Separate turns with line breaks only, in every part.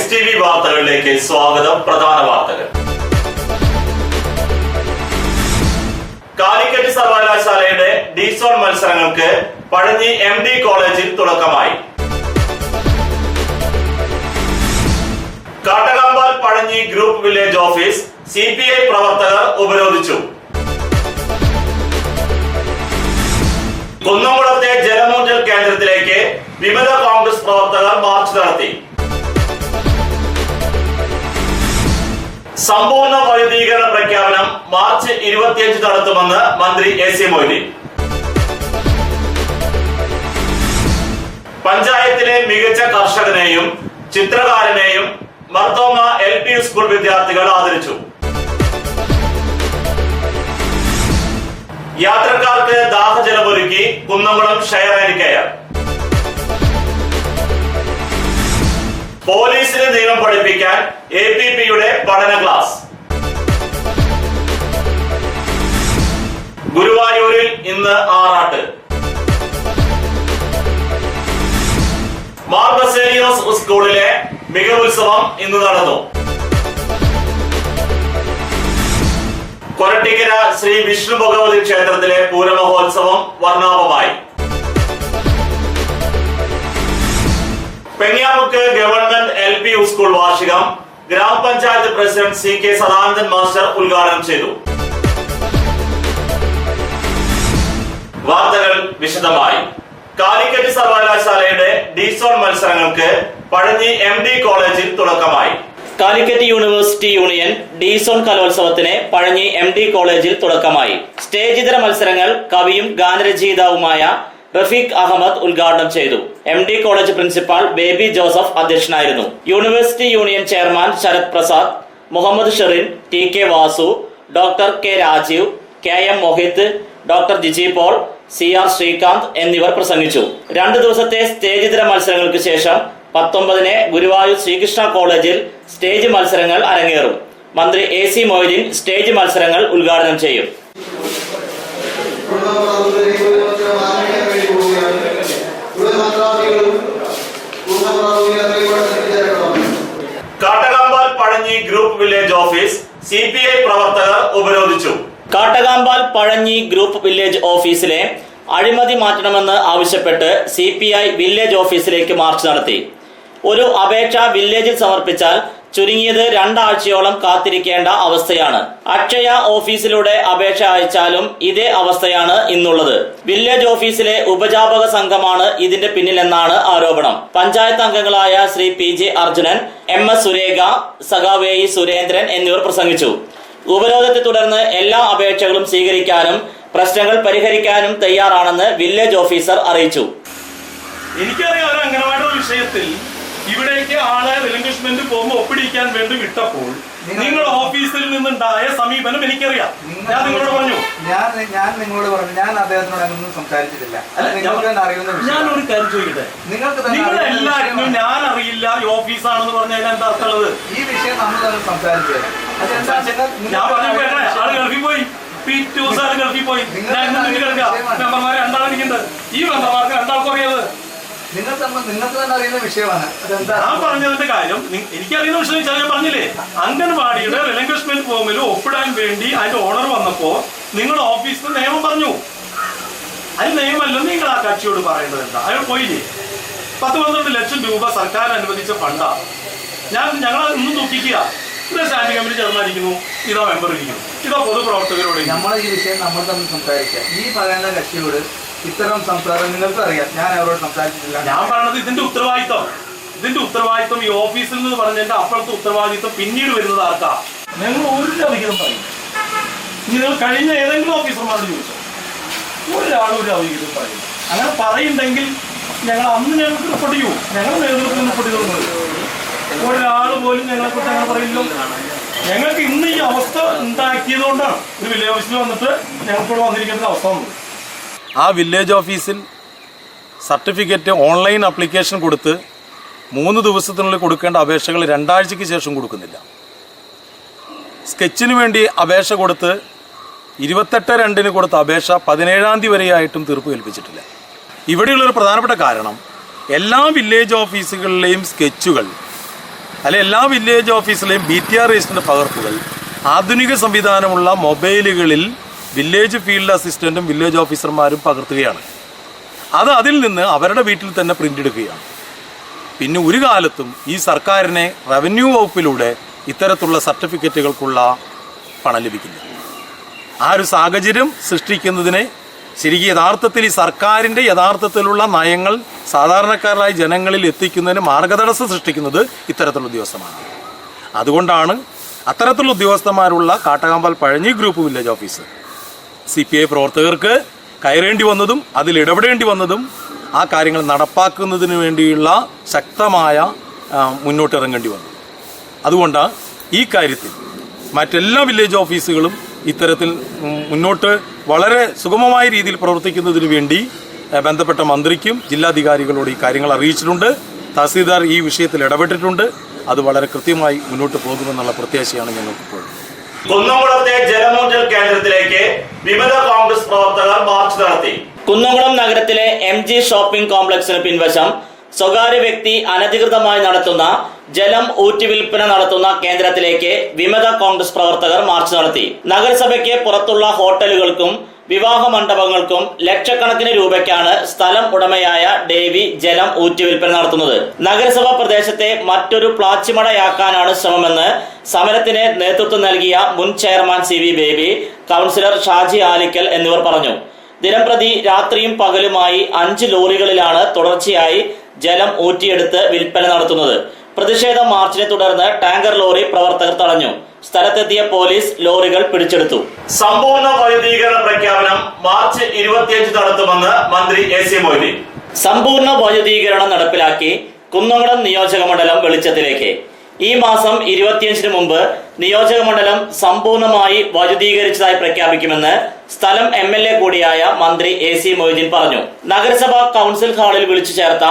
STV വാർത്തകളിലേക്ക് സ്വാഗതം. പ്രധാന വാർത്തകൾ. കാലിക്കറ്റ് സർവകലാശാലയുടെ D-സോൺ മത്സരങ്ങൾക്ക് പഴഞ്ഞി MD കോളേജിൽ തുടക്കമായി. Kattakampal Pazhanji group village office CPI പ്രവർത്തകർ ഉപരോധിച്ചു. കുന്നംകുളത്തെ ജലമൂറ്റൽ കേന്ദ്രത്തിലേക്ക് വിമത കോൺഗ്രസ് പ്രവർത്തകർ മാർച്ച് നടത്തി. സമ്പൂർണ്ണ വൈദ്യുതീകരണ പ്രഖ്യാപനം മാർച്ച് 25 നടത്തുമെന്ന് മന്ത്രി AC മൊയ്തീൻ. പഞ്ചായത്തിലെ മികച്ച കർഷകനെയും ചിത്രകാരനെയും മർത്തോമ LP സ്കൂൾ വിദ്യാർത്ഥികൾ ആദരിച്ചു. യാത്രക്കാർക്ക് ദാഹജലമൊരുക്കി കുന്നംകുളം ഷെയർ ആൻഡ് കെയർ. പോലീസിന് നിയമം പഠിപ്പിക്കാൻ APPയുടെ പഠന ക്ലാസ്. ഗുരുവായൂരിൽ ഇന്ന് ആറാട്ട്. മാർ ബസേലിയോസ് സ്കൂളിലെ മികവുത്സവം ഇന്ന് നടന്നു. കൊരട്ടിക്കര ശ്രീ വിഷ്ണു ഭഗവതി ക്ഷേത്രത്തിലെ പൂരമഹോത്സവം വർണ്ണാഭമായി. പെങ്ങിയാമുക്ക് ഗവൺമെന്റ് LP സ്കൂൾ വാർഷികം ഗ്രാമപഞ്ചായത്ത് പ്രസിഡന്റ് CK സദാനന്ദൻ മാസ്റ്റർ ഉദ്ഘാടനം ചെയ്തു. വാർത്തകൾ വിശദമായി. കാലിക്കറ്റ് സർവകലാശാലയുടെ D-സോൺ മത്സരങ്ങൾക്ക് പഴഞ്ഞി MD കോളേജിൽ തുടക്കമായി. കാലിക്കറ്റ് യൂണിവേഴ്സിറ്റി യൂണിയൻ D-സോൺ കലോത്സവത്തിന് പഴഞ്ഞി MD കോളേജിൽ തുടക്കമായി. സ്റ്റേജ് ഇതര മത്സരങ്ങൾ കവിയും ഗാനരചയിതാവുമായ റഫീഖ് അഹമ്മദ് ഉദ്ഘാടനം ചെയ്തു. MD college principal Baby Joseph അധ്യക്ഷനായിരുന്നു. University union chairman Sarath Prasad, Muhammad Sherin, TK Vasu, doctor K Rajeev, KM Mohith, doctor Jiji Paul, CR Sreekanth എന്നിവർ പ്രസംഗിച്ചു. 2 ദിവസത്തെ സ്റ്റേജ് ഇതര മത്സരങ്ങൾക്ക് ശേഷം 19-ന് ഗുരുവായൂർ ശ്രീകൃഷ്ണ കോളേജിൽ സ്റ്റേജ് മത്സരങ്ങൾ അരങ്ങേറും. മന്ത്രി AC മൊയ്തീൻ സ്റ്റേജ് മത്സരങ്ങൾ ഉദ്ഘാടനം ചെയ്യും. Kattakampal Pazhanji group village office CPI പ്രവർത്തകർ ഉപരോധിച്ചു. കാട്ടകാമ്പാൽ പഴഞ്ഞി ഗ്രൂപ്പ് വില്ലേജ് ഓഫീസിലെ അഴിമതി മാറ്റണമെന്ന് ആവശ്യപ്പെട്ട് CPI വില്ലേജ് ഓഫീസിലേക്ക് മാർച്ച് നടത്തി. ഒരു അപേക്ഷ വില്ലേജിൽ സമർപ്പിച്ചാൽ ചുരുങ്ങിയത് 2 ആഴ്ചയോളം കാത്തിരിക്കേണ്ട അവസ്ഥയാണ്. അക്ഷയ ഓഫീസിലൂടെ അപേക്ഷ അയച്ചാലും ഇതേ അവസ്ഥയാണ് ഇന്നുള്ളത്. വില്ലേജ് ഓഫീസിലെ ഉപജാപക സംഘമാണ് ഇതിന്റെ പിന്നിലെന്നാണ് ആരോപണം. പഞ്ചായത്ത് അംഗങ്ങളായ ശ്രീ PJ അർജുനൻ, MS സുരേഖ, സഖാവ് AE സുരേന്ദ്രൻ എന്നിവർ പ്രസംഗിച്ചു. ഉപരോധത്തെ തുടർന്ന് എല്ലാ അപേക്ഷകളും സ്വീകരിക്കാനും പ്രശ്നങ്ങൾ പരിഹരിക്കാനും തയ്യാറാണെന്ന് വില്ലേജ് ഓഫീസർ അറിയിച്ചു.
എനിക്കറിയാം, ഒരു അംഗനവാടിയുടെ വിഷയത്തിൽ ഇവിടേക്ക് ആളെ റിലംഘിഷ്മെന്റ് പോകുമ്പോൾ ഒപ്പിടിക്കാൻ വേണ്ടി വിട്ടപ്പോൾ നിങ്ങൾ ഓഫീസിൽ നിന്നുണ്ടായ സമീപനം എനിക്കറിയാം. ഞാൻ നിങ്ങളോട് പറഞ്ഞു
ഞാൻ അദ്ദേഹത്തിനോട് അങ്ങനൊന്നും സംസാരിച്ചിട്ടില്ല.
ഞാൻ ഒരു കാര്യം ചോദിക്കട്ടെ, നിങ്ങളെല്ലാവരും ഞാൻ അറിയില്ല ഈ ഓഫീസാണെന്ന് പറഞ്ഞാൽ എന്താ അർത്ഥമുള്ളത്?
ഈ വിഷയം നമ്മൾ തന്നെ സംസാരിച്ചത്.
ഞാൻ പറഞ്ഞു ആള് ഗൾഫിൽ പോയി, ഗൾഫിൽ പോയി. ഞാൻ മെമ്പർമാർ 2 ആളിരിക്കുന്നുണ്ട്. ഈ മെമ്പർമാർക്ക് 2 ആൾക്കും അറിയാതെ
നിങ്ങൾക്ക് തന്നെ അറിയുന്ന വിഷയമാണ്.
ഞാൻ പറഞ്ഞതിന്റെ കാര്യം എനിക്കറിയുന്ന വിഷയം ഞാൻ പറഞ്ഞില്ലേ, അംഗൻവാടിയുടെ റിലംഘിഷ്മെന്റ് ഫോമിൽ ഒപ്പിടാൻ വേണ്ടി അതിന്റെ ഓണർ വന്നപ്പോ നിങ്ങൾ ഓഫീസിൽ നിയമം പറഞ്ഞു. അതിൽ നിയമമല്ലെന്ന് നിങ്ങൾ ആ കക്ഷിയോട് പറയേണ്ടത് എന്താ? അയാൾ പോയില്ലേ? 10-12 ലക്ഷം രൂപ സർക്കാർ അനുവദിച്ച ഫണ്ടാ. ഞങ്ങൾ ഇന്നും നോക്കിക്കുക. ഇതാ സ്റ്റാൻഡിംഗ് കമ്മിറ്റി ചെയർമാനിക്കുന്നു, ഇതാ മെമ്പർ ഇരിക്കുന്നു, ഇതാ പൊതുപ്രവർത്തകരോട്.
നമ്മൾ ഈ വിഷയം നമ്മൾ തമ്മിൽ സംസാരിക്കാം. ഈ പറയുന്ന കക്ഷിയോട് ഇത്തരം സംസാരം നിങ്ങൾക്ക് അറിയാം. ഞാൻ അവരോട് സംസാരിച്ചിട്ടില്ല.
ഞാൻ പറഞ്ഞത് ഇതിന്റെ ഉത്തരവാദിത്വം ഈ ഓഫീസിൽ നിന്ന് പറഞ്ഞതിന്റെ അപ്പുറത്തെ ഉത്തരവാദിത്വം പിന്നീട് വരുന്നത് ആർക്കാ? ഞങ്ങൾ ഒരു അവിഹിതം പറയും. നിങ്ങൾ കഴിഞ്ഞ ഏതെങ്കിലും ഓഫീസർമാരോട് ചോദിച്ചോ, ഒരാളും ഒരു അവിഹിതം പറയും. അങ്ങനെ പറയുന്നുണ്ടെങ്കിൽ ഞങ്ങൾ അന്ന് ഞങ്ങൾക്ക് റിപ്പോർട്ട് ചെയ്യൂ. ഞങ്ങളുടെ നേതൃത്വത്തിൽ റിപ്പോർട്ട് ചെയ്തോളൂ. ഒരാൾ പോലും ഞങ്ങളെക്കുറിച്ച് അങ്ങനെ പറയില്ലോ. ഞങ്ങൾക്ക് ഇന്ന് ഈ അവസ്ഥ ഉണ്ടാക്കിയതുകൊണ്ടാണ് ഒരു വില്ലേജ് ഓഫീസിൽ വന്നിട്ട് ഞങ്ങൾക്കിവിടെ വന്നിരിക്കേണ്ട അവസ്ഥ വന്നത്.
ആ വില്ലേജ് ഓഫീസിൽ സർട്ടിഫിക്കറ്റ് ഓൺലൈൻ ആപ്ലിക്കേഷൻ കൊടുത്ത് 3 ദിവസത്തിനുള്ളിൽ കൊടുക്കേണ്ട അപേക്ഷകൾ 2 ആഴ്ചയ്ക്ക് ശേഷം കൊടുക്കുന്നില്ല. സ്കെച്ചിന് വേണ്ടി അപേക്ഷ കൊടുത്ത് 28/2 കൊടുത്ത അപേക്ഷ 17-ാം തീയതി വരെയായിട്ടും തീർപ്പ് കൽപ്പിച്ചിട്ടില്ല. ഇവിടെയുള്ളൊരു പ്രധാനപ്പെട്ട കാരണം എല്ലാ വില്ലേജ് ഓഫീസുകളിലെയും സ്കെച്ചുകൾ അല്ലെ എല്ലാ വില്ലേജ് ഓഫീസിലെയും BTR രജിസ്റ്ററിന്റെ പകർപ്പുകൾ ആധുനിക സംവിധാനമുള്ള മൊബൈലുകളിൽ വില്ലേജ് ഫീൽഡ് അസിസ്റ്റന്റും വില്ലേജ് ഓഫീസർമാരും പകർത്തുകയാണ്. അത് അതിൽ നിന്ന് അവരുടെ വീട്ടിൽ തന്നെ പ്രിന്റ് എടുക്കുകയാണ്. പിന്നെ ഒരു കാലത്തും ഈ സർക്കാരിനെ റവന്യൂ വകുപ്പിലൂടെ ഇത്തരത്തിലുള്ള സർട്ടിഫിക്കറ്റുകൾക്കുള്ള പണം ലഭിക്കില്ല. ആ ഒരു സാഹചര്യം സൃഷ്ടിക്കുന്നതിനെ ശരിക്കും യഥാർത്ഥത്തിൽ ഈ സർക്കാരിൻ്റെ യഥാർത്ഥത്തിലുള്ള നയങ്ങൾ സാധാരണക്കാരായ ജനങ്ങളിൽ എത്തിക്കുന്നതിന് മാർഗതടസ്സം സൃഷ്ടിക്കുന്നത് ഇത്തരത്തിലുള്ള ഉദ്യോഗസ്ഥന്മാരാണ്. അതുകൊണ്ടാണ് അത്തരത്തിലുള്ള ഉദ്യോഗസ്ഥന്മാരുള്ള Kattakampal Pazhanji group village office CPI പ്രവർത്തകർക്ക് കയറേണ്ടി വന്നതും അതിൽ ഇടപെടേണ്ടി വന്നതും ആ കാര്യങ്ങൾ നടപ്പാക്കുന്നതിന് വേണ്ടിയുള്ള ശക്തമായ മുന്നോട്ടിറങ്ങേണ്ടി വന്നു. അതുകൊണ്ട് ഈ കാര്യത്തിൽ മറ്റെല്ലാ വില്ലേജ് ഓഫീസുകളും ഇത്തരത്തിൽ മുന്നോട്ട് വളരെ സുഗമമായ രീതിയിൽ പ്രവർത്തിക്കുന്നതിന് വേണ്ടി ബന്ധപ്പെട്ട മന്ത്രിക്കും ജില്ലാധികാരികളോട് ഈ കാര്യങ്ങൾ അറിയിച്ചിട്ടുണ്ട്. തഹസീൽദാർ ഈ വിഷയത്തിൽ ഇടപെട്ടിട്ടുണ്ട്. അത് വളരെ കൃത്യമായി മുന്നോട്ട് പോകുമെന്നുള്ള പ്രത്യാശയാണ് ഞങ്ങൾക്കിപ്പോൾ.
കുന്നംകുളത്തെ ജലമൂറ്റൽ കേന്ദ്രത്തിലേക്ക് വിമത കോൺഗ്രസ് പ്രവർത്തകർ മാർച്ച് നടത്തി. കുന്നംകുളം നഗരത്തിലെ MG ഷോപ്പിംഗ് കോംപ്ലക്സിന് പിൻവശം സ്വകാര്യ വ്യക്തി അനധികൃതമായി നടത്തുന്ന ജലം ഊറ്റിവിൽപ്പന നടത്തുന്ന കേന്ദ്രത്തിലേക്ക് വിമത കോൺഗ്രസ് പ്രവർത്തകർ മാർച്ച് നടത്തി. നഗരസഭയ്ക്ക് പുറത്തുള്ള ഹോട്ടലുകൾക്കും വിവാഹ മണ്ഡപങ്ങൾക്കും ലക്ഷക്കണക്കിന് രൂപയ്ക്കാണ് സ്ഥലം ഉടമയായ ഡേവി ജലം ഊറ്റിവിൽപ്പന നടത്തുന്നത്. നഗരസഭാ പ്രദേശത്തെ മറ്റൊരു പ്ലാച്ചിമടയാക്കാനാണ് ശ്രമമെന്ന് സമരത്തിന് നേതൃത്വം നൽകിയ മുൻ chairman CV baby, councillor Shaji Alikkal എന്നിവർ പറഞ്ഞു. ദിനംപ്രതി രാത്രിയും പകലുമായി 5 ലോറികളിലാണ് തുടർച്ചയായി ജലം ഊറ്റിയെടുത്ത് വിൽപ്പന നടത്തുന്നത്. പ്രതിഷേധ മാർച്ചിനെ തുടർന്ന് ടാങ്കർ ലോറി പ്രവർത്തകർ തടഞ്ഞു. സ്ഥലത്തെത്തിയ പോലീസ് ലോറികൾ പിടിച്ചെടുത്തു. സമ്പൂർണ്ണ വൈദ്യുതീകരണ പ്രഖ്യാപനം മാർച്ച് 25 നടത്തുമെന്ന് മന്ത്രി AC മൊയ്തീൻ. സമ്പൂർണ്ണ വൈദ്യുതീകരണം നടപ്പിലാക്കി കുന്നംകുളം നിയോജക മണ്ഡലം വെളിച്ചത്തിലേക്ക്. ഈ മാസം 25 മുമ്പ് നിയോജക മണ്ഡലം സമ്പൂർണമായി വൈദ്യുതീകരിച്ചതായി പ്രഖ്യാപിക്കുമെന്ന് സ്ഥലം MLA കൂടിയായ മന്ത്രി AC മൊയ്തീൻ പറഞ്ഞു. നഗരസഭാ കൗൺസിൽ ഹാളിൽ വിളിച്ചു ചേർത്ത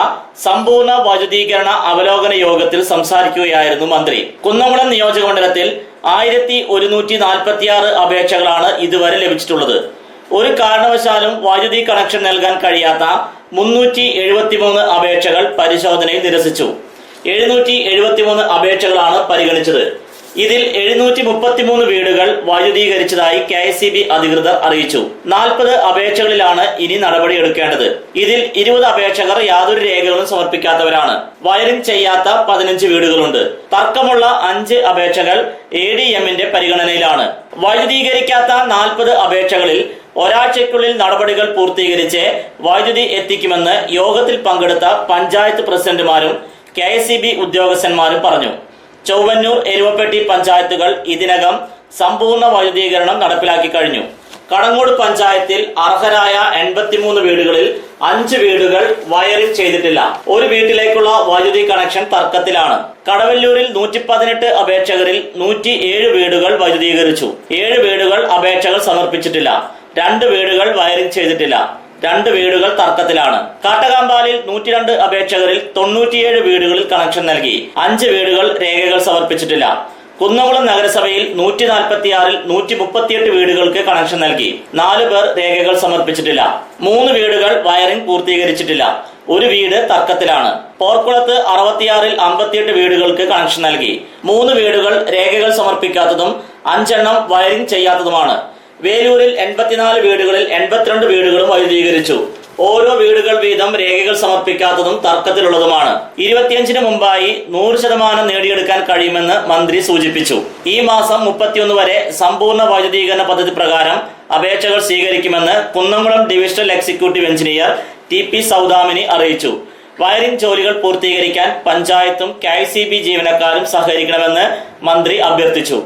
സമ്പൂർണ്ണ വൈദ്യുതീകരണ അവലോകന യോഗത്തിൽ സംസാരിക്കുകയായിരുന്നു മന്ത്രി. കുന്നംകുളം നിയോജക മണ്ഡലത്തിൽ 1146 അപേക്ഷകളാണ് ഇതുവരെ ലഭിച്ചിട്ടുള്ളത്. ഒരു കാരണവശാലും വൈദ്യുതി കണക്ഷൻ നൽകാൻ കഴിയാത്ത 373 അപേക്ഷകൾ പരിശോധനയിൽ നിരസിച്ചു. 773 അപേക്ഷകളാണ് പരിഗണിച്ചത്. ഇതിൽ 733 വീടുകൾ വൈദ്യുതീകരിച്ചതായി KSEB അധികൃതർ അറിയിച്ചു. 40 അപേക്ഷകളിലാണ് ഇനി നടപടിയെടുക്കേണ്ടത്. ഇതിൽ 20 അപേക്ഷകർ യാതൊരു രേഖകളും സമർപ്പിക്കാത്തവരാണ്. വയറിംഗ് ചെയ്യാത്ത 15 വീടുകളുണ്ട്. തർക്കമുള്ള 5 അപേക്ഷകൾ ADMന്റെ പരിഗണനയിലാണ്. വൈദ്യുതീകരിക്കാത്ത 40 അപേക്ഷകളിൽ ഒരാഴ്ചയ്ക്കുള്ളിൽ നടപടികൾ പൂർത്തീകരിച്ച് വൈദ്യുതി എത്തിക്കുമെന്ന് യോഗത്തിൽ പങ്കെടുത്ത പഞ്ചായത്ത് പ്രസിഡന്റുമാരും KSEB ഉദ്യോഗസ്ഥന്മാരും പറഞ്ഞു. ചൊവ്വന്നൂർ, എരുവപ്പെട്ടി പഞ്ചായത്തുകൾ ഇതിനകം സമ്പൂർണ്ണ വൈദ്യുതീകരണം നടപ്പിലാക്കി കഴിഞ്ഞു. കടങ്ങോട് പഞ്ചായത്തിൽ അർഹരായ 83 വീടുകളിൽ 5 വീടുകൾ വയറിംഗ് ചെയ്തിട്ടില്ല. ഒരു വീട്ടിലേക്കുള്ള വൈദ്യുതി കണക്ഷൻ തർക്കത്തിലാണ്. കടവല്ലൂരിൽ 118 അപേക്ഷകരിൽ 107 വീടുകൾ വൈദ്യുതീകരിച്ചു. 7 വീടുകൾ അപേക്ഷകൾ സമർപ്പിച്ചിട്ടില്ല. 2 വീടുകൾ വയറിംഗ് ചെയ്തിട്ടില്ല. 2 വീടുകൾ തർക്കത്തിലാണ്. കാട്ടകാമ്പാലിൽ 102 അപേക്ഷകരിൽ 97 വീടുകളിൽ കണക്ഷൻ നൽകി. 5 വീടുകൾ രേഖകൾ സമർപ്പിച്ചിട്ടില്ല. കുന്നംകുളം നഗരസഭയിൽ 146-ൽ 138 വീടുകൾക്ക് കണക്ഷൻ നൽകി. 4 പേർ രേഖകൾ സമർപ്പിച്ചിട്ടില്ല. 3 വീടുകൾ വയറിംഗ് പൂർത്തീകരിച്ചിട്ടില്ല. 1 വീട് തർക്കത്തിലാണ്. പോർക്കുളത്ത് 66-ൽ 58 വീടുകൾക്ക് കണക്ഷൻ നൽകി. 3 വീടുകൾ രേഖകൾ സമർപ്പിക്കാത്തതും 5 എണ്ണം വയറിംഗ് ചെയ്യാത്തതുമാണ്. വേലൂരിൽ 84 വീടുകളിൽ 82 വീടുകളും വൈദ്യുതീകരിച്ചു. ഓരോ വീടുകൾ വീതം രേഖകൾ സമർപ്പിക്കാത്തതും തർക്കത്തിലുള്ളതുമാണ്. 25-ന് മുമ്പായി 100% നേടിയെടുക്കാൻ കഴിയുമെന്ന് മന്ത്രി സൂചിപ്പിച്ചു. ഈ മാസം 31 വരെ സമ്പൂർണ്ണ വൈദ്യുതീകരണ പദ്ധതി പ്രകാരം അപേക്ഷകൾ സ്വീകരിക്കുമെന്ന് Kunnamkulam divisional executive engineer TP Saudamini അറിയിച്ചു. വയറിംഗ് ജോലികൾ പൂർത്തീകരിക്കാൻ പഞ്ചായത്തും KSEB ജീവനക്കാരും സഹകരിക്കണമെന്ന് മന്ത്രി അഭ്യർത്ഥിച്ചു.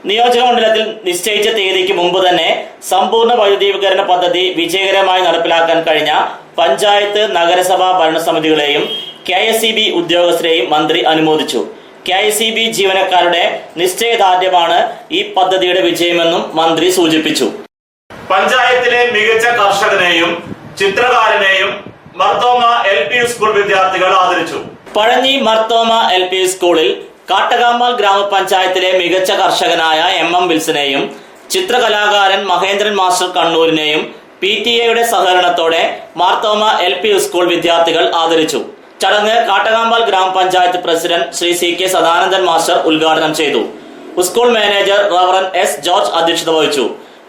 നിയോജക മണ്ഡലത്തിൽ നിശ്ചയിച്ച തീയതിക്ക് മുമ്പ് തന്നെ സമ്പൂർണ്ണ വൈദ്യുതീകരണ പദ്ധതി വിജയകരമായി നടപ്പിലാക്കാൻ കഴിഞ്ഞ പഞ്ചായത്ത്, നഗരസഭാ ഭരണസമിതികളെയും KSEB ഉദ്യോഗസ്ഥരെയും മന്ത്രി അനുമോദിച്ചു. KSEB ജീവനക്കാരുടെ നിശ്ചയദാർഢ്യമാണ് ഈ പദ്ധതിയുടെ വിജയമെന്നും മന്ത്രി സൂചിപ്പിച്ചു. പഞ്ചായത്തിലെ മികച്ച കർഷകനെയും ചിത്രകാരനെയും മർത്തോമ LP സ്കൂൾ വിദ്യാർത്ഥികൾ ആദരിച്ചു. പഴഞ്ഞി മർത്തോമ LP സ്കൂളിൽ കാട്ടകാമ്പാൽ ഗ്രാമപഞ്ചായത്തിലെ മികച്ച കർഷകനായ MM വിൽസനെയും ചിത്രകലാകാരൻ മഹേന്ദ്രൻ മാസ്റ്റർ കണ്ണൂരിനെയും PTA യുടെ സഹകരണത്തോടെ മാർത്തോമ LP സ്കൂൾ വിദ്യാർത്ഥികൾ ആദരിച്ചു. ചടങ്ങ് Kattakampal grama panchayat president Shri CK Sadanandan master ഉദ്ഘാടനം ചെയ്തു. School manager reverend S. George അധ്യക്ഷത വഹിച്ചു.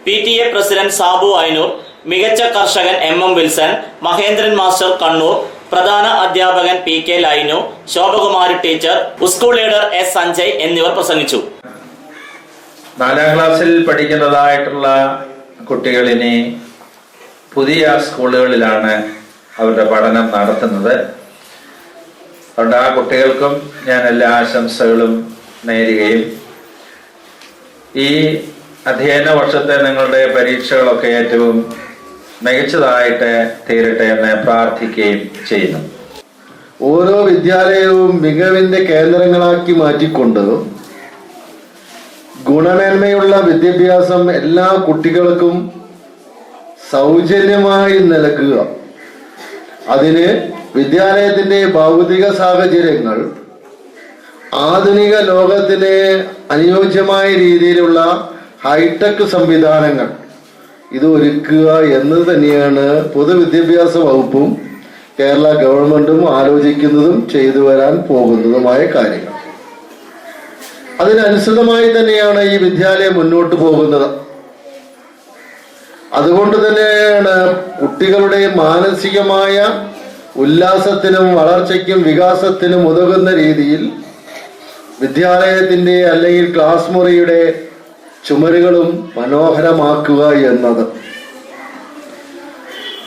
PTA പ്രസിഡന്റ് സാബു ഐനൂർ, മികച്ച കർഷകൻ MM. Wilson, Mahendran master Kannur, പ്രധാന അധ്യാപകൻ PK. Lainu, Shobhakumari teacher, school leader S. Sanjay എന്നിവർ പ്രസംഗിച്ചു.
4ാം ക്ലാസ്സിൽ പഠിക്കുന്നതായിട്ടുള്ള കുട്ടികളിനി പുതിയ സ്കൂളുകളിലാണ് അവരുടെ പഠനം നടത്തുന്നത്. അതുകൊണ്ട് ആ കുട്ടികൾക്കും ഞാൻ എല്ലാ ആശംസകളും നേരുകയും ഈ അധ്യയന വർഷത്തെ നിങ്ങളുടെ പരീക്ഷകളൊക്കെ ഏറ്റവും മികച്ചതായിട്ട് തീരട്ടെ എന്ന് പ്രാർത്ഥിക്കുകയും ചെയ്യുന്നു.
ഓരോ വിദ്യാലയവും മികവിന്റെ കേന്ദ്രങ്ങളാക്കി മാറ്റിക്കൊണ്ട് ഗുണമേന്മയുള്ള വിദ്യാഭ്യാസം എല്ലാ കുട്ടികൾക്കും സൗജന്യമായി നൽകുക. അതിന് വിദ്യാലയത്തിന്റെ ഭൗതിക സാഹചര്യങ്ങൾ ആധുനിക ലോകത്തിന് അനുയോജ്യമായ രീതിയിലുള്ള ഹൈടെക് സംവിധാനങ്ങൾ ഇത് ഒരുക്കുക എന്നത് തന്നെയാണ് പൊതുവിദ്യാഭ്യാസ വകുപ്പും കേരള ഗവൺമെന്റും ആലോചിക്കുന്നതും ചെയ്തു വരാൻ പോകുന്നതുമായ കാര്യങ്ങൾ. അതിനനുസൃതമായി തന്നെയാണ് ഈ വിദ്യാലയം മുന്നോട്ട് പോകുന്നത്. അതുകൊണ്ട് തന്നെയാണ് കുട്ടികളുടെ മാനസികമായ ഉല്ലാസത്തിനും വളർച്ചയ്ക്കും വികാസത്തിനും ഉതകുന്ന രീതിയിൽ വിദ്യാലയത്തിന്റെ അല്ലെങ്കിൽ ക്ലാസ് മുറിയുടെ ചുമരുകളും മനോഹരമാക്കുക എന്നത്.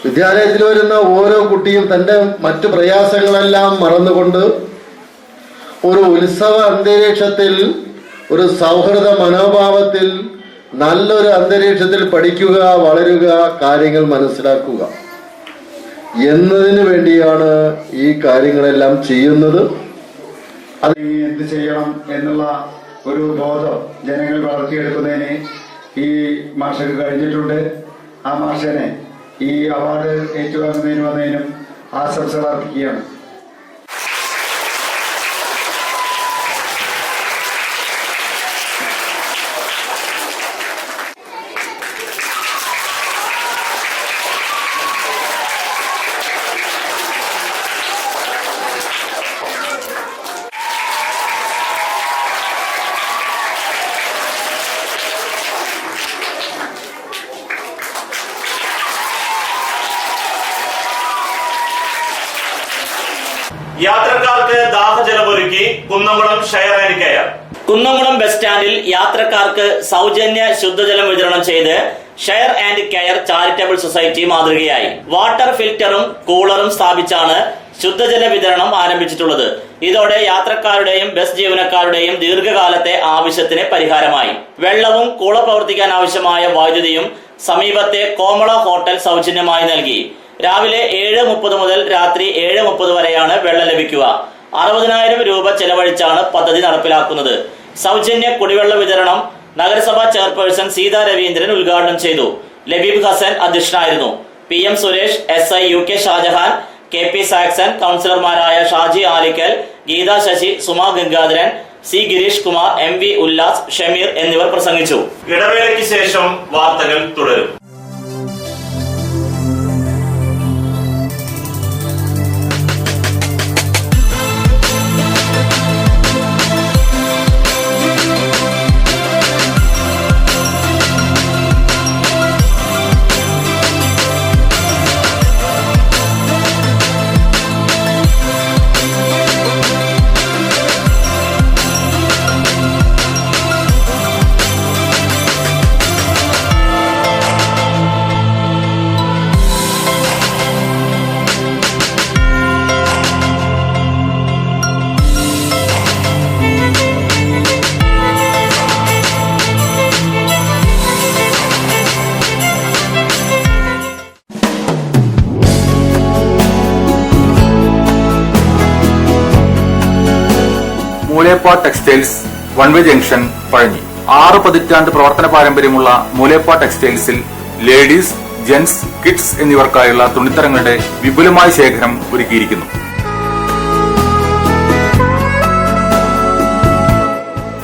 വിദ്യാലയത്തിൽ വരുന്ന ഓരോ കുട്ടിയും തൻ്റെ മറ്റു പ്രയാസങ്ങളെല്ലാം മറന്നുകൊണ്ട് ഒരു ഉത്സവ അന്തരീക്ഷത്തിൽ, ഒരു സൗഹൃദ മനോഭാവത്തിൽ, നല്ലൊരു അന്തരീക്ഷത്തിൽ പഠിക്കുക, വളരുക, കാര്യങ്ങൾ മനസ്സിലാക്കുക എന്നതിന് വേണ്ടിയാണ് ഈ കാര്യങ്ങളെല്ലാം ചെയ്യുന്നത്.
അത് എന്ത് ചെയ്യണം എന്നുള്ള ഒരു ബോധം ജനങ്ങൾ വളർത്തിയെടുക്കുന്നതിന് ഈ മാഷക്ക് കഴിഞ്ഞിട്ടുണ്ട്. ആ മാഷനെ ഈ അവാർഡ് ഏറ്റുവാങ്ങുന്നതിന് വന്നതിനും ആശംസകൾ അർപ്പിക്കുകയാണ്.
യാത്രക്കാർക്ക് ദാഹജലമൊരുക്കി Kunnamkulam share and care. Kunnamkulam bus സ്റ്റാൻഡിൽ യാത്രക്കാർക്ക് സൗജന്യ ശുദ്ധജലം വിതരണം ചെയ്ത് share and care charitable society മാതൃകയായി. വാട്ടർ ഫിൽറ്ററും കൂളറും സ്ഥാപിച്ചാണ് ശുദ്ധജല വിതരണം ആരംഭിച്ചിട്ടുള്ളത്. ഇതോടെ യാത്രക്കാരുടെയും ബസ് ജീവനക്കാരുടെയും ദീർഘകാലത്തെ ആവശ്യത്തിന് പരിഹാരമായി. വെള്ളവും കൂളർ പ്രവർത്തിക്കാൻ ആവശ്യമായ വൈദ്യുതിയും സമീപത്തെ കോമള ഹോട്ടൽ സൗജന്യമായി നൽകി. രാവിലെ 7:30 മുതൽ രാത്രി 7:30 വരെയാണ് വെള്ളം ലഭിക്കുക. 60,000 രൂപ ചെലവഴിച്ചാണ് പദ്ധതി നടപ്പിലാക്കുന്നത്. സൗജന്യ കുടിവെള്ള വിതരണം നഗരസഭാ ചെയർപേഴ്സൺ സീതാ രവീന്ദ്രൻ ഉദ്ഘാടനം ചെയ്തു. ലബീബ് ഹസൻ അധ്യക്ഷനായിരുന്നു. PM Suresh, SI UK Shajahan, KP Saxon, കൗൺസിലർമാരായ ഷാജി ആലിക്കൽ, ഗീതാ ശശി, സുമാ ഗംഗാധരൻ, C ഗിരീഷ് കുമാർ, MV ഉല്ലാസ്, ഷമീർ എന്നിവർ പ്രസംഗിച്ചു. ഇടവേളയ്ക്ക് ശേഷം വാർത്തകൾ തുടരും.
Moolepa textiles, one way junction, Pazhanji. 6 പതിറ്റാണ്ട് പ്രവർത്തന പാരമ്പര്യമുള്ള മൂലേപ്പ ടെക്സ്റ്റൈൽസിൽ ലേഡീസ്, ജെന്റ്സ്, കിഡ്സ് എന്നിവർക്കായുള്ള തുണിത്തരങ്ങളുടെ വിപുലമായ ശേഖരം ഒരുക്കിയിരിക്കുന്നു.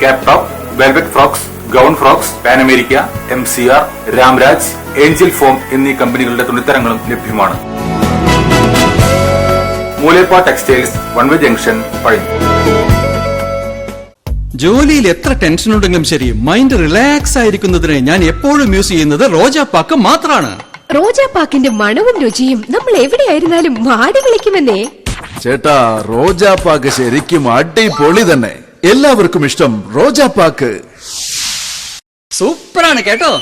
Cap top, velvet frocks, gown frocks, Pan America, MCR, Ramraj, Angel form എന്നീ കമ്പനികളുടെ തുണിത്തരങ്ങളും ലഭ്യമാണ്. Moolepa textiles, one way junction, Pazhanji.
ജോലിയിൽ എത്ര ടെൻഷൻ ഉണ്ടെങ്കിലും ശരി, മൈൻഡ് റിലാക്സ് ആയിരിക്കുന്നതിന് ഞാൻ എപ്പോഴും യൂസ് ചെയ്യുന്നത് റോജാപ്പാക്ക് മാത്രമാണ്.
റോജാപ്പാക്കിന്റെ മണവും രുചിയും നമ്മൾ എവിടെയായിരുന്നാലും വാടി വിളിക്കുമെന്നേ.
ചേട്ടാ, റോജാപ്പാക്ക് ശരിക്കും അടിപൊളി തന്നെ. എല്ലാവർക്കും ഇഷ്ടം റോജാപ്പാക്ക്. സൂപ്പറാണ് കേട്ടോ.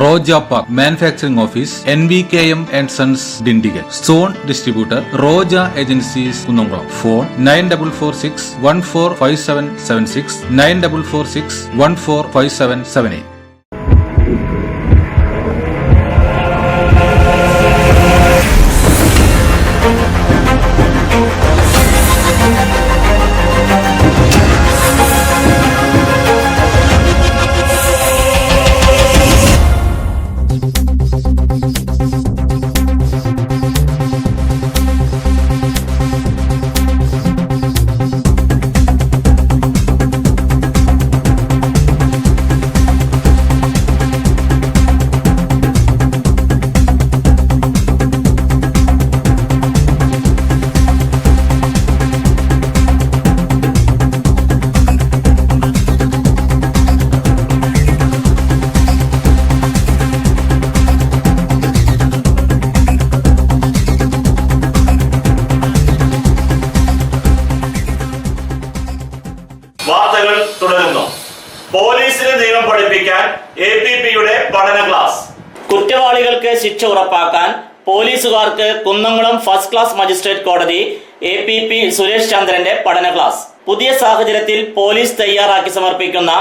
Roja Park Manufacturing Office, NVKM and Sons, Dindigul. Zone Distributor, Roja Agencies, Kunnamkulam. Phone 9446 145776 9446 145778.
വാർത്തകൾ തുടരുന്നു. പോലീസിന് നിയമം പഠിപ്പിക്കാൻ APPയുടെ പഠന ക്ലാസ്. കുറ്റവാളികൾക്ക് ശിക്ഷ ഉറപ്പാക്കാൻ പോലീസുകാർക്ക് കുന്നംകുളം ഫസ്റ്റ് ക്ലാസ് മജിസ്ട്രേറ്റ് കോടതി APP സുരേഷ് ചന്ദ്രന്റെ പഠന ക്ലാസ്. പുതിയ സാഹചര്യത്തിൽ പോലീസ് തയ്യാറാക്കി സമർപ്പിക്കുന്ന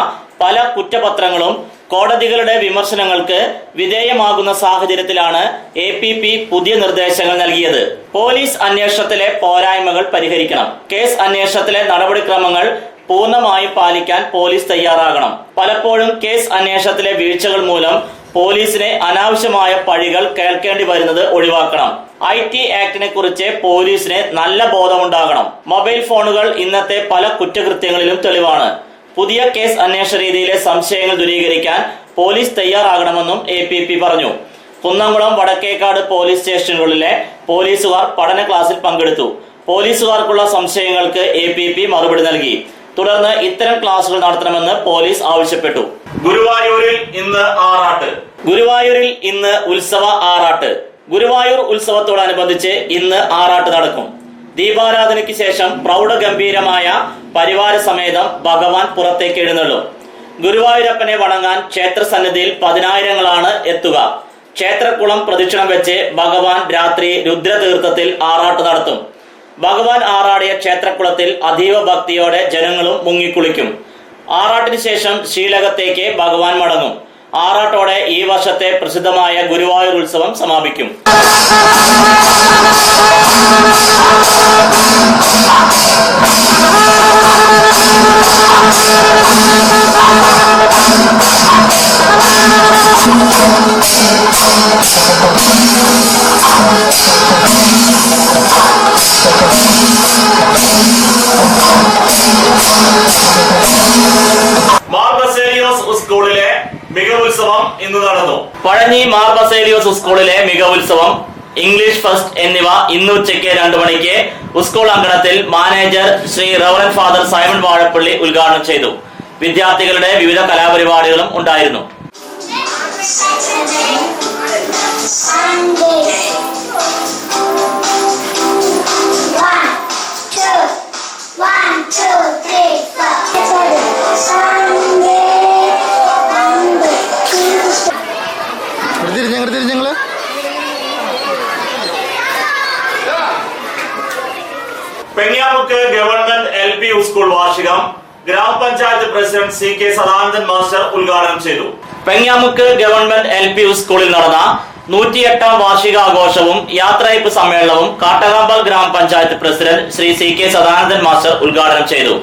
പല കുറ്റപത്രങ്ങളും കോടതികളുടെ വിമർശനങ്ങൾക്ക് വിധേയമാകുന്ന സാഹചര്യത്തിലാണ് APP പുതിയ നിർദ്ദേശങ്ങൾ നൽകിയത്. പോലീസ് അന്വേഷണത്തിലെ പോരായ്മകൾ പരിഹരിക്കണം. കേസ് അന്വേഷണത്തിലെ നടപടിക്രമങ്ങൾ പൂർണ്ണമായും പാലിക്കാൻ പോലീസ് തയ്യാറാകണം. പലപ്പോഴും കേസ് അന്വേഷണത്തിലെ വീഴ്ചകൾ മൂലം പോലീസിനെ അനാവശ്യമായ പഴികൾ കേൾക്കേണ്ടി വരുന്നത് ഒഴിവാക്കണം. IT ആക്ടിനെ കുറിച്ച് പോലീസിന് നല്ല ബോധമുണ്ടാകണം. മൊബൈൽ ഫോണുകൾ ഇന്നത്തെ പല കുറ്റകൃത്യങ്ങളിലും തെളിവാണ്. പുതിയ കേസ് അന്വേഷണ രീതിയിലെ സംശയങ്ങൾ ദൂരീകരിക്കാൻ പോലീസ് തയ്യാറാകണമെന്നും APP പറഞ്ഞു. കുന്നംകുളം വടക്കേക്കാട് പോലീസ് സ്റ്റേഷനുകളിലെ പോലീസുകാർ പഠന ക്ലാസ്സിൽ പങ്കെടുത്തു. പോലീസുകാർക്കുള്ള സംശയങ്ങൾക്ക് APP മറുപടി നൽകി. തുടർന്ന് ഇത്തരം ക്ലാസുകൾ നടത്തണമെന്ന് പോലീസ് ആവശ്യപ്പെട്ടു. ഗുരുവായൂരിൽ ഇന്ന് ആറാട്ട്. ഗുരുവായൂരിൽ ഇന്ന് ഉത്സവ ആറാട്ട്. ഗുരുവായൂർ ഉത്സവത്തോടനുബന്ധിച്ച് ഇന്ന് ആറാട്ട് നടക്കും. ദീപാരാധനയ്ക്ക് ശേഷം പ്രൗഢഗംഭീരമായ പരിവാര സമേതം ഭഗവാൻ പുറത്തേക്ക് എഴുന്നള്ളും. ഗുരുവായൂരപ്പനെ വണങ്ങാൻ ക്ഷേത്ര സന്നിധിയിൽ പതിനായിരങ്ങളാണ് എത്തുക. ക്ഷേത്രക്കുളം പ്രദക്ഷിണം വെച്ച് ഭഗവാൻ രാത്രി രുദ്രതീർത്ഥത്തിൽ ആറാട്ട് നടത്തും. ഭഗവാൻ ആറാടിയ ക്ഷേത്രക്കുളത്തിൽ അതീവ ഭക്തിയോടെ ജനങ്ങളും മുങ്ങിക്കുളിക്കും. ആറാട്ടിന് ശേഷം ശ്രീലകത്തേക്ക് ഭഗവാൻ മടങ്ങും. ആറാട്ടോടെ ഈ വർഷത്തെ പ്രസിദ്ധമായ ഗുരുവായൂർ ഉത്സവം സമാപിക്കും. മാർ ബസേലിയോസ് സ്കൂളിലെ മികവുത്സവം ഇന്ന് നടന്നു. പഴഞ്ഞി മാർ ബസേലിയോസ് സ്കൂളിലെ മികവുത്സവം, ഇംഗ്ലീഷ് ഫസ്റ്റ് എന്നിവ ഇന്ന് ഉച്ചയ്ക്ക് 2 മണിക്ക് സ്കൂൾ അങ്കണത്തിൽ manager Shri reverend father Simon Vazhappally ഉദ്ഘാടനം ചെയ്തു. വിദ്യാർത്ഥികളുടെ വിവിധ കലാപരിപാടികളും ഉണ്ടായിരുന്നു. പെങ്ങിയാമുക്ക് ഗവൺമെന്റ് LP സ്കൂൾ വാർഷികം ഗ്രാമപഞ്ചായത്ത് പ്രസിഡന്റ് CK സദാനന്ദൻ മാസ്റ്റർ ഉദ്ഘാടനം ചെയ്തു. പെങ്ങിയാമുക്ക് ഗവൺമെന്റ് LP സ്കൂളിൽ നടന്ന 108ാം വാർഷികാഘോഷവും യാത്രയപ്പ് സമ്മേളനവും Kattakampal grama panchayat president Shri CK Sadanandan master ഉദ്ഘാടനം ചെയ്തു.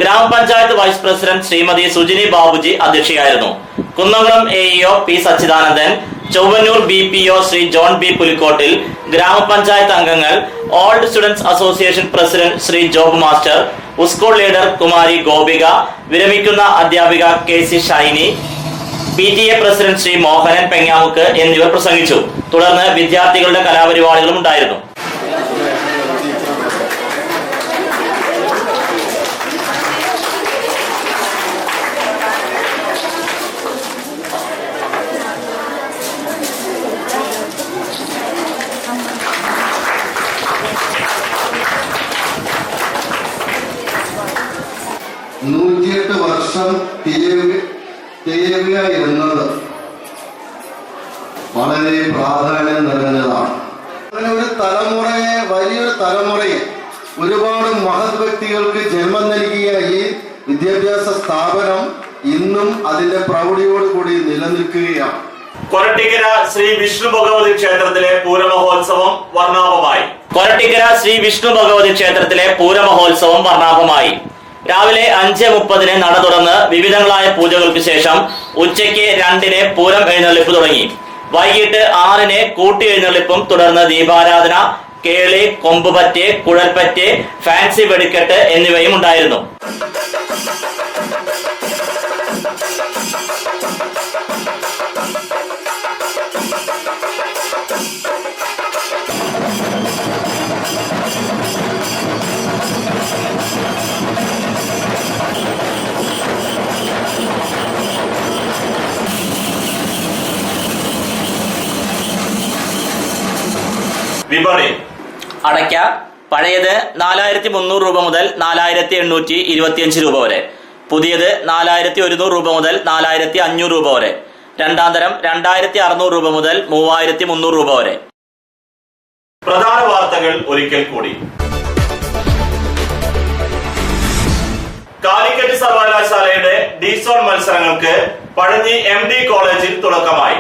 ഗ്രാമപഞ്ചായത്ത് വൈസ് പ്രസിഡന്റ് ശ്രീമതി സുജിനി ബാബുജി അധ്യക്ഷയായിരുന്നു. Kunnamkulam AEO P Sachidanandan, Chowannur BPO Shri John B Pulikkottil, grama panchayat അംഗങ്ങൾ, old students association president Shri Job master, school leader Kumari Gopika, വിരമിക്കുന്ന അധ്യാപിക KC Shiny, PTA president Shri Mohanan Pengamuck എന്നിവർ പ്രസംഗിച്ചു. തുടർന്ന് വിദ്യാർത്ഥികളുടെ കലാപരിപാടികളും ഉണ്ടായിരുന്നു.
എന്നത് വളരെ പ്രാധാന്യം നിറഞ്ഞതാണ്. അങ്ങനെ ഒരു തലമുറയെ, വലിയൊരു തലമുറയെ, ഒരുപാട് മഹത് വ്യക്തികൾക്ക് ജന്മം നൽകിയ ഈ വിദ്യാഭ്യാസ സ്ഥാപനം ഇന്നും അതിന്റെ പ്രൗഢിയോടുകൂടി നിലനിൽക്കുകയാണ്.
കൊരട്ടിക്കര ശ്രീ വിഷ്ണു ഭഗവതി ക്ഷേത്രത്തിലെ പൂരമഹോത്സവം വർണ്ണാഭമായി. കൊരട്ടിക്കര ശ്രീ വിഷ്ണു ഭഗവതി ക്ഷേത്രത്തിലെ പൂരമഹോത്സവം വർണ്ണാഭമായി. രാവിലെ 5:30 നട തുറന്ന് വിവിധങ്ങളായ പൂജകൾക്ക് ശേഷം ഉച്ചയ്ക്ക് 2 പൂരം എഴുന്നള്ളിപ്പ് തുടങ്ങി. വൈകിട്ട് 6 കൂട്ടി എഴുന്നള്ളിപ്പും തുടർന്ന് ദീപാരാധന, കേളി, കൊമ്പുപറ്റ്, കുഴൽപ്പറ്റ്, ഫാൻസി വെടിക്കെട്ട് എന്നിവയും ഉണ്ടായിരുന്നു. വിപണി അടയ്ക്ക പഴയത് 4300 രൂപ മുതൽ 4825 രൂപ വരെ, പുതിയത് 4100 രൂപ മുതൽ 4500 രൂപ വരെ, രണ്ടാം തരം 2600 രൂപ മുതൽ 3300 രൂപ വരെ. പ്രധാന വാർത്തകൾ ഒരിക്കൽ കൂടി. കാലിക്കറ്റ് സർവകലാശാലയുടെ ഡിസോൺ മത്സരങ്ങൾക്ക് പഴഞ്ഞി MD കോളേജിൽ തുടക്കമായി.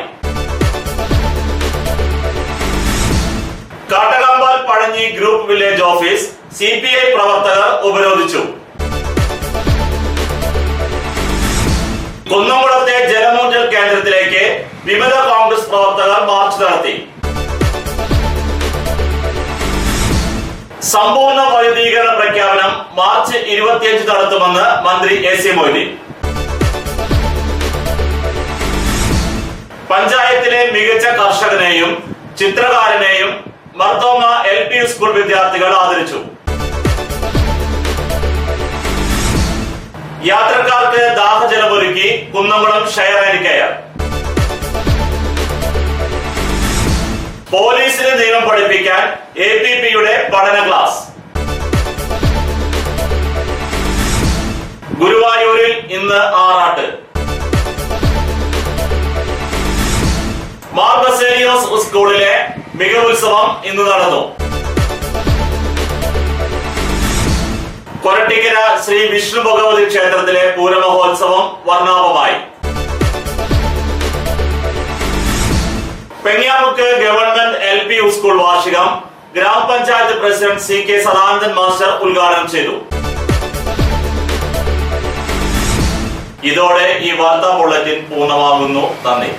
Kattakampal Pazhanji group village office CPI പ്രവർത്തകർ ഉപരോധിച്ചു. കുന്നംകുളത്തെ ജലമൂറ്റൽ കേന്ദ്രത്തിലേക്ക് വിമത കോൺഗ്രസ് പ്രവർത്തകർ മാർച്ച് നടത്തി. സമ്പൂർണ്ണ വൈദ്യുതീകരണ പ്രഖ്യാപനം മാർച്ച് 25 നടത്തുമെന്ന് മന്ത്രി AC മൊയ്തീൻ. പഞ്ചായത്തിലെ മികച്ച കർഷകനെയും ചിത്രകാരനെയും മർത്തോമ LP സ്കൂൾ വിദ്യാർത്ഥികൾ ആദരിച്ചു. യാത്രക്കാർക്ക് ദാഹജലമൊരുക്കി കുന്നംകുളം ഷെയർ ആൻഡ് കെയർ. പോലീസിന് നിയമം പഠിപ്പിക്കാൻ APPയുടെ പഠന ക്ലാസ്. ഗുരുവായൂരിൽ ഇന്ന് ആറാട്ട്. മാർ ബസേലിയോസ് സ്കൂളിലെ മികവുത്സവം ഇന്ന് നടന്നു. കൊരട്ടിക്കര ശ്രീ വിഷ്ണു ഭഗവതി ക്ഷേത്രത്തിലെ പൂരമഹോത്സവം വർണ്ണാഭമായി. പെങ്ങിയാമുക്ക് ഗവൺമെന്റ് LP സ്കൂൾ വാർഷികം ഗ്രാമപഞ്ചായത്ത് പ്രസിഡന്റ് CK സദാനന്ദൻ മാസ്റ്റർ ഉദ്ഘാടനം ചെയ്തു. ഇതോടെ ഈ വാർത്താ ബുള്ളറ്റിൻ പൂർണ്ണമാകുന്നു. നന്ദി.